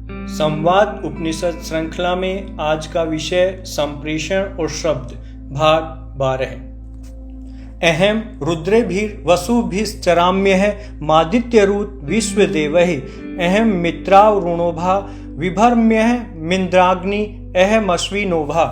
संवाद उपनिषद श्रृंखला में आज का विषय संप्रेषण और शब्द भाग 12 है। अहम रुद्रेभिर वसुभिश्चराम्यः मादित्यरूत विश्वदेवैः अहम मित्रावरुणोभा विभर्म्यः मिन्द्राग्नि अहमश्विनोभा।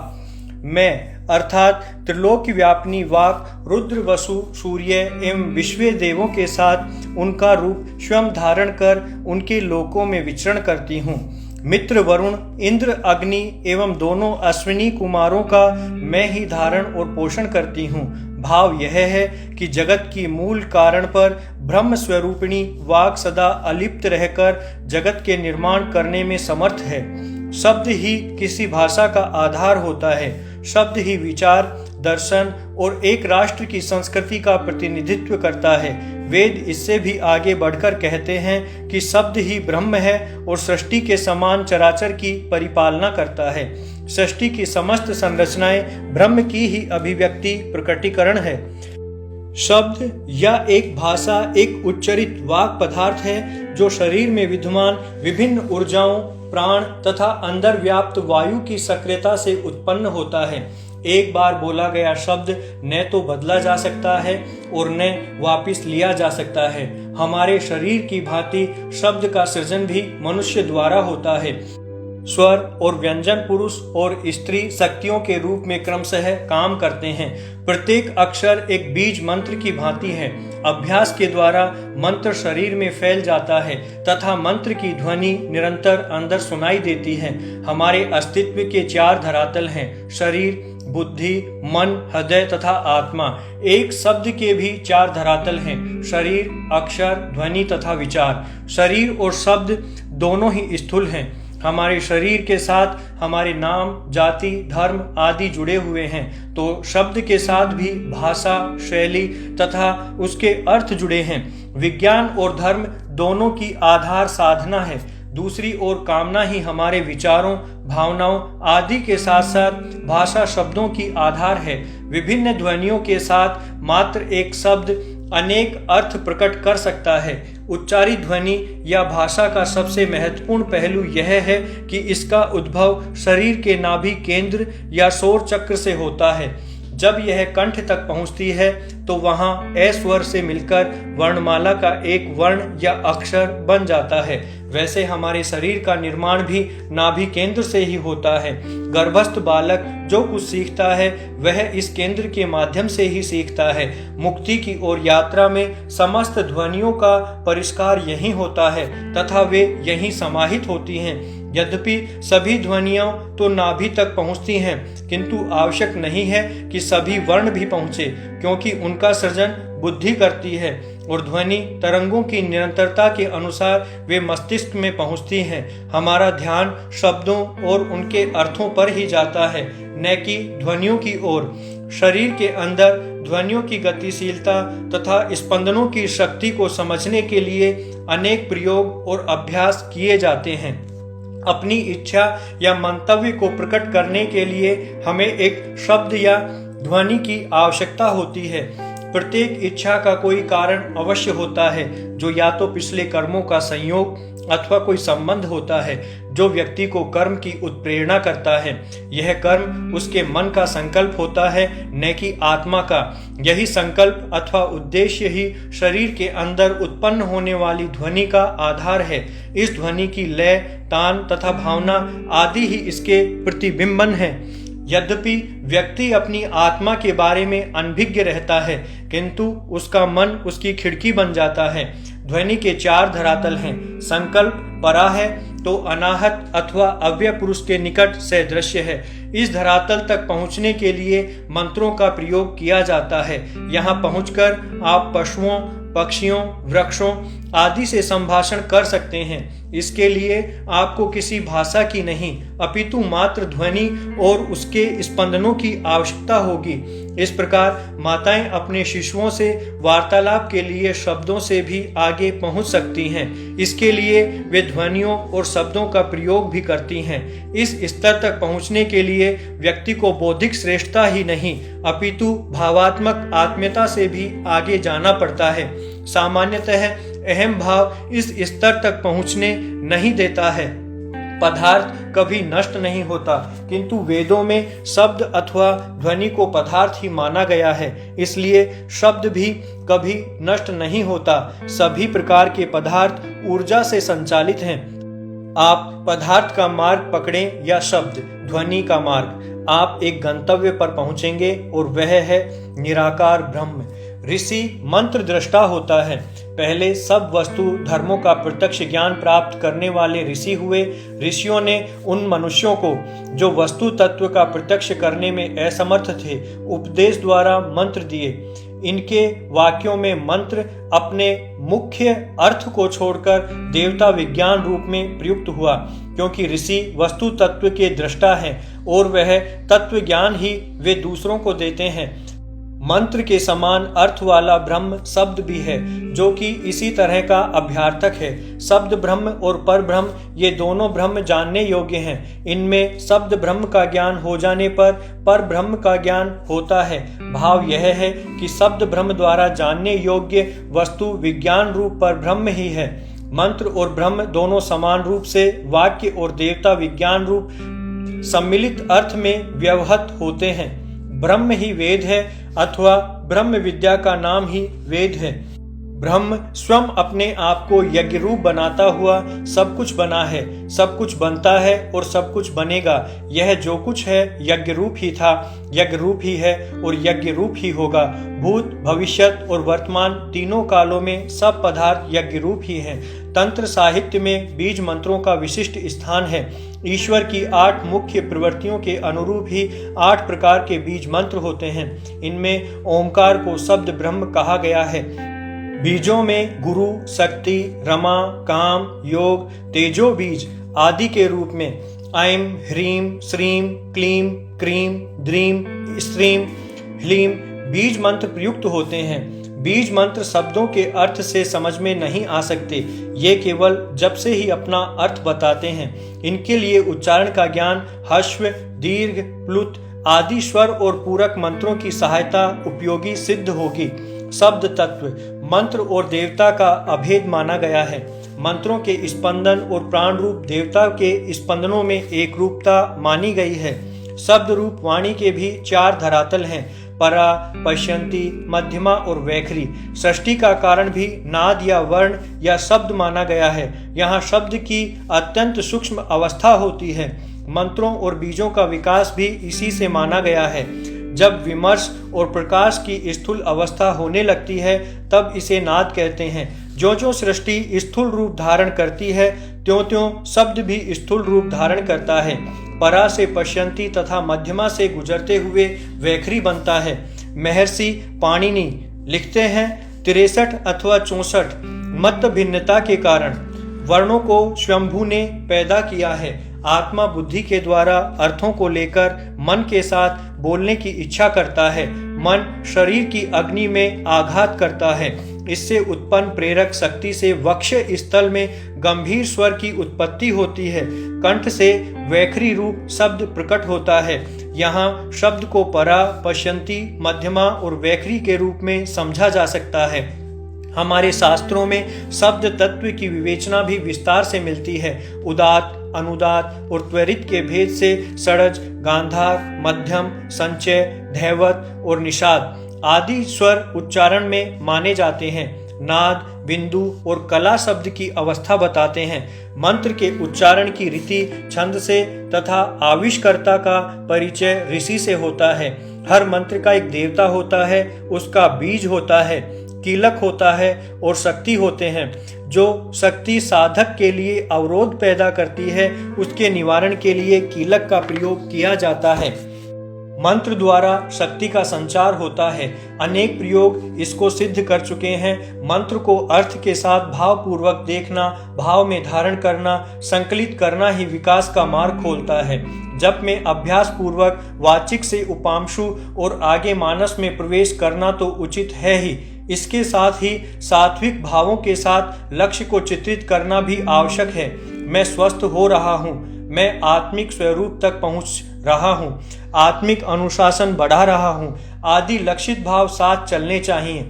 मैं अर्थात त्रिलोक व्यापिनी वाक रुद्र वसु सूर्य एवं विश्व देवों के साथ उनका रूप स्वयं धारण कर उनके लोकों में विचरण करती हूँ। मित्र वरुण इंद्र अग्नि एवं दोनों अश्विनी कुमारों का मैं ही धारण और पोषण करती हूँ। भाव यह है कि जगत की मूल कारण पर ब्रह्म स्वरूपिणी वाक सदा अलिप्त रहकर जगत के निर्माण करने में समर्थ है। शब्द ही किसी भाषा का आधार होता है। शब्द ही विचार, दर्शन और एक राष्ट्र की संस्कृति का प्रतिनिधित्व करता है। वेद इससे भी आगे बढ़कर कहते हैं कि शब्द ही ब्रह्म है और सृष्टि के समान चराचर की परिपालना करता है। सृष्टि की समस्त संरचनाएं ब्रह्म की ही अभिव्यक्ति प्रकटीकरण है। शब्द या एक भाषा एक उच्चरित वाक पदार्थ है जो शरीर में विद्यमान विभिन्न ऊर्जाओं, प्राण तथा अंदर व्याप्त वायु की सक्रियता से उत्पन्न होता है। एक बार बोला गया शब्द न तो बदला जा सकता है और न वापस लिया जा सकता है। हमारे शरीर की भांति शब्द का सृजन भी मनुष्य द्वारा होता है। स्वर और व्यंजन पुरुष और स्त्री शक्तियों के रूप में क्रमशः काम करते हैं। प्रत्येक अक्षर एक बीज मंत्र की भांति है। अभ्यास के द्वारा मंत्र शरीर में फैल जाता है तथा मंत्र की ध्वनि निरंतर अंदर सुनाई देती है। हमारे अस्तित्व के चार धरातल हैं: शरीर, बुद्धि, मन, हृदय तथा आत्मा। एक शब्द के भी चार धरातल हैं: शरीर, अक्षर, ध्वनि तथा विचार। शरीर और शब्द दोनों ही स्थूल हैं। हमारे शरीर के साथ हमारे नाम, जाति, धर्म आदि जुड़े हुए हैं, तो शब्द के साथ भी भाषा, शैली तथा उसके अर्थ जुड़े हैं। विज्ञान और धर्म दोनों की आधार साधना है। दूसरी ओर कामना ही हमारे विचारों, भावनाओं आदि के साथ साथ भाषा शब्दों की आधार है। विभिन्न ध्वनियों के साथ मात्र एक शब्द अनेक अर्थ प्रकट कर सकता है। उच्चारित ध्वनि या भाषा का सबसे महत्वपूर्ण पहलू यह है कि इसका उद्भव शरीर के नाभि केंद्र या शोर चक्र से होता है। जब यह कंठ तक पहुंचती है तो वहां ए स्वर से मिलकर वर्णमाला का एक वर्ण या अक्षर बन जाता है। वैसे हमारे शरीर का निर्माण भी नाभि केंद्र से ही होता है। गर्भस्थ बालक जो कुछ सीखता है वह इस केंद्र के माध्यम से ही सीखता है। मुक्ति की ओर यात्रा में समस्त ध्वनियों का परिष्कार यही होता है तथा वे यहीं समाहित होती हैं। यद्यपि सभी ध्वनियां तो नाभि तक पहुंचती हैं, किंतु आवश्यक नहीं है कि सभी वर्ण भी पहुंचे, क्योंकि उनका सृजन बुद्धि करती है और ध्वनि तरंगों की निरंतरता के अनुसार वे मस्तिष्क में पहुंचती हैं। हमारा ध्यान शब्दों और उनके अर्थों पर ही जाता है, न कि ध्वनियों की ओर। शरीर के अंदर ध्वनियों की गतिशीलता तथा स्पंदनों की शक्ति को समझने के लिए अनेक प्रयोग और अभ्यास किए जाते हैं। अपनी इच्छा या मंतव्य को प्रकट करने के लिए हमें एक शब्द या ध्वनि की आवश्यकता होती है। प्रत्येक इच्छा का कोई कारण अवश्य होता है, जो या तो पिछले कर्मों का संयोग अथवा कोई संबंध होता है जो व्यक्ति को कर्म की उत्प्रेरणा करता है। यह कर्म उसके मन का संकल्प होता है, न कि आत्मा का। यही संकल्प अथवा उद्देश्य ही शरीर के अंदर उत्पन्न होने वाली ध्वनि का आधार है। इस ध्वनि की लय, तान तथा भावना आदि ही इसके प्रतिबिंबन है। यद्यपि व्यक्ति अपनी आत्मा के बारे में अनभिज्ञ रहता है, किंतु उसका मन उसकी खिड़की बन जाता है। ध्वनि के चार धरातल हैं: संकल्प परा है तो अनाहत अथवा अव्यय पुरुष के निकट सदृश्य है। इस धरातल तक पहुंचने के लिए मंत्रों का प्रयोग किया जाता है। यहाँ पहुंचकर आप पशुओं, पक्षियों, वृक्षों आदि से संभाषण कर सकते हैं। इसके लिए आपको किसी भाषा की नहीं अपितु मात्र ध्वनि और उसके स्पंदनों की आवश्यकता होगी। इस प्रकार माताएं अपने शिशुओं से वार्तालाप के लिए शब्दों से भी आगे पहुंच सकती हैं। इसके लिए वे ध्वनियों और शब्दों का प्रयोग भी करती हैं। इस स्तर तक पहुंचने के लिए व्यक्ति को बौद्धिक श्रेष्ठता ही नहीं अपितु भावात्मक आत्मीयता से भी आगे जाना पड़ता है। सामान्यतः अहम भाव इस स्तर तक पहुंचने नहीं देता है। पदार्थ कभी नष्ट नहीं होता, किंतु वेदों में शब्द अथवा ध्वनि को पदार्थ ही माना गया है, इसलिए शब्द भी कभी नष्ट नहीं होता। सभी प्रकार के पदार्थ ऊर्जा से संचालित हैं। आप पदार्थ का मार्ग पकड़ें या शब्द ध्वनि का मार्ग, आप एक गंतव्य पर पहुंचेंगे और वह है निराकार ब्रह्म। ऋषि मंत्र दृष्टा होता है। पहले सब वस्तु धर्मों का प्रत्यक्ष ज्ञान प्राप्त करने वाले ऋषि हुए। ऋषियों ने उन मनुष्यों को जो वस्तु तत्व का प्रत्यक्ष करने में असमर्थ थे, उपदेश द्वारा मंत्र दिए। इनके वाक्यों में मंत्र अपने मुख्य अर्थ को छोड़कर देवता विज्ञान रूप में प्रयुक्त हुआ, क्योंकि ऋषि वस्तु तत्व के दृष्टा हैं और वह तत्व ज्ञान ही वे दूसरों को देते हैं। मंत्र के समान अर्थ वाला ब्रह्म शब्द भी है, जो कि इसी तरह का अभ्यार्थक है। शब्द ब्रह्म और पर ब्रह्म ये दोनों ब्रह्म जानने योग्य हैं। इनमें शब्द ब्रह्म का ज्ञान हो जाने पर ब्रह्म का ज्ञान होता है। भाव यह है कि शब्द ब्रह्म द्वारा जानने योग्य वस्तु विज्ञान रूप पर ब्रह्म ही है। मंत्र और ब्रह्म दोनों समान रूप से वाक्य और देवता विज्ञान रूप सम्मिलित अर्थ में व्यवहत होते हैं। ब्रह्म ही वेद है अथवा ब्रह्म विद्या का नाम ही वेद है। ब्रह्म स्वयं अपने आप को यज्ञ रूप बनाता हुआ सब कुछ बना है, सब कुछ बनता है और सब कुछ बनेगा। यह जो कुछ है यज्ञ रूप ही था, यज्ञ रूप ही है और यज्ञ रूप ही होगा। भूत, भविष्यत और वर्तमान तीनों कालों में सब पदार्थ यज्ञ रूप ही हैं। तंत्र साहित्य में बीज मंत्रों का विशिष्ट स्थान है। ईश्वर की 8 मुख्य प्रवृत्तियों के अनुरूप ही 8 प्रकार के बीज मंत्र होते हैं। इनमें ओंकार को शब्द ब्रह्म कहा गया है। बीजों में गुरु, शक्ति, रमा, काम, योग, तेजो बीज आदि के रूप में ऐं, ह्रीं, श्रीं, क्लीं, क्रीं, द्रीं, स्त्रीं, ह्लीं बीज मंत्र प्रयुक्त होते हैं। बीज मंत्र शब्दों के अर्थ से समझ में नहीं आ सकते, ये केवल जब से ही अपना अर्थ बताते हैं। इनके लिए उच्चारण का ज्ञान ह्रस्व, दीर्घ, प्लुत आदि स्वर और पूरक मंत्रों की सहायता उपयोगी सिद्ध होगी। शब्द तत्व मंत्र और देवता का अभेद माना गया है। मंत्रों के स्पंदन और प्राण रूप देवता के स्पंदनों में एक रूपता मानी गई है। शब्द रूप वाणी के भी 4 धरातल हैं, परा, पश्यंती, मध्यमा और वैखरी। सृष्टि का कारण भी नाद या वर्ण या शब्द माना गया है। यहाँ शब्द की अत्यंत सूक्ष्म अवस्था होती है। मंत्रों और बीजों का विकास भी इसी से माना गया है। जब विमर्श और प्रकाश की स्थूल अवस्था होने लगती है तब इसे नाद कहते हैं। जो सृष्टि स्थूल रूप धारण करती है त्यों शब्द भी स्थूल रूप धारण करता है। परा से पश्यंती तथा मध्यमा से गुजरते हुए वैखरी बनता है। महर्षि पाणिनि लिखते हैं 63 अथवा 64 मत भिन्नता के कारण वर्णों को स्वयंभू ने पैदा किया है। आत्मा बुद्धि के द्वारा अर्थों को लेकर मन के साथ बोलने की इच्छा करता है। मन शरीर की अग्नि में आघात करता है। इससे उत्पन्न प्रेरक शक्ति से वक्ष स्थल में गंभीर स्वर की उत्पत्ति होती है। कंठ से वैखरी रूप शब्द प्रकट होता है। यहाँ शब्द को परा, पश्यंती, मध्यमा और वैखरी के रूप में समझा जा सकता है। हमारे शास्त्रों में शब्द तत्व की विवेचना भी विस्तार से मिलती है। उदात्त, अनुदात्त और त्वरित के भेद से षडज, गांधार, मध्यम, संचय, धैवत और निषाद आदि स्वर उच्चारण में माने जाते हैं। नाद, बिंदु और कला शब्द की अवस्था बताते हैं। मंत्र के उच्चारण की रीति छंद से तथा आविष्कर्ता का परिचय ऋषि से होता है। हर मंत्र का एक देवता होता है, उसका बीज होता है, कीलक होता है और शक्ति होते हैं। जो शक्ति साधक के लिए अवरोध पैदा करती है उसके निवारण के लिए कीलक का प्रयोग किया जाता है। मंत्र द्वारा शक्ति का संचार होता है। अनेक प्रयोग इसको सिद्ध कर चुके हैं। मंत्र को अर्थ के साथ भावपूर्वक देखना, भाव में धारण करना, संकलित करना ही विकास का मार्ग खोलता है। जप में अभ्यास पूर्वक वाचिक से उपांशु और आगे मानस में प्रवेश करना तो उचित है ही, इसके साथ ही सात्विक भावों के साथ लक्ष्य को चित्रित करना भी आवश्यक है। मैं स्वस्थ हो रहा हूँ, मैं आत्मिक स्वरूप तक पहुँच रहा हूँ, आत्मिक अनुशासन बढ़ा रहा हूँ आदि लक्षित भाव साथ चलने चाहिए।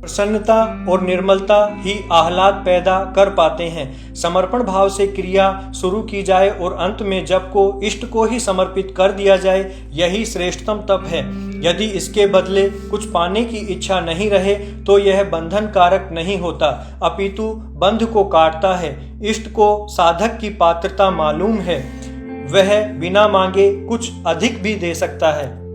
प्रसन्नता और निर्मलता ही आह्लाद पैदा कर पाते हैं। समर्पण भाव से क्रिया शुरू की जाए और अंत में जप को इष्ट को ही समर्पित कर दिया जाए, यही श्रेष्ठतम तप है। यदि इसके बदले कुछ पाने की इच्छा नहीं रहे तो यह बंधन कारक नहीं होता, अपितु बंध को काटता है। इष्ट को साधक की पात्रता मालूम है, वह बिना मांगे कुछ अधिक भी दे सकता है।